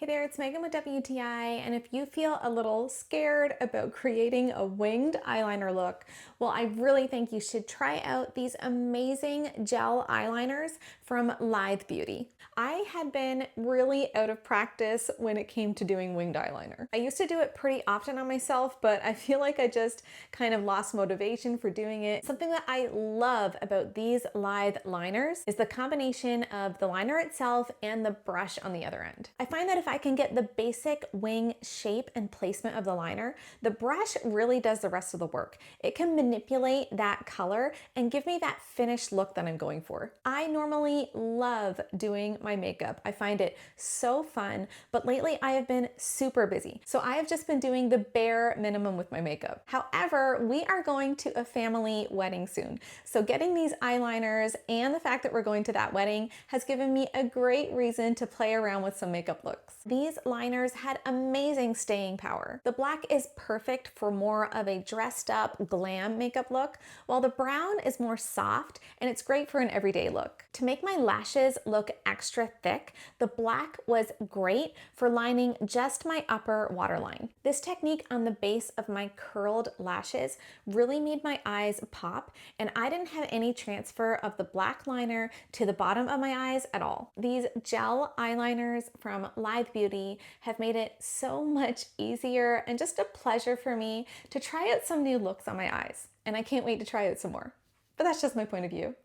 Hey there, it's Megan with WTI, and if you feel a little scared about creating a winged eyeliner look, well, I really think you should try out these amazing gel eyeliners from Lithe Beauty. I had been really out of practice when it came to doing winged eyeliner. I used to do it pretty often on myself, but I feel like I just kind of lost motivation for doing it. Something that I love about these Lithe liners is the combination of the liner itself and the brush on the other end. I find that if I can get the basic wing shape and placement of the liner, the brush really does the rest of the work. It can manipulate that color and give me that finished look that I'm going for. I normally love doing my makeup. I find it so fun, but lately I have been super busy. So I have just been doing the bare minimum with my makeup. However, we are going to a family wedding soon. So getting these eyeliners and the fact that we're going to that wedding has given me a great reason to play around with some makeup looks. These liners had amazing staying power. The black is perfect for more of a dressed up glam makeup look, while the brown is more soft and it's great for an everyday look. To make my lashes look extra thick, the black was great for lining just my upper waterline. This technique on the base of my curled lashes really made my eyes pop, and I didn't have any transfer of the black liner to the bottom of my eyes at all. These gel eyeliners from Lithe Beauty have made it so much easier and just a pleasure for me to try out some new looks on my eyes. And I can't wait to try out some more. But that's just my point of view.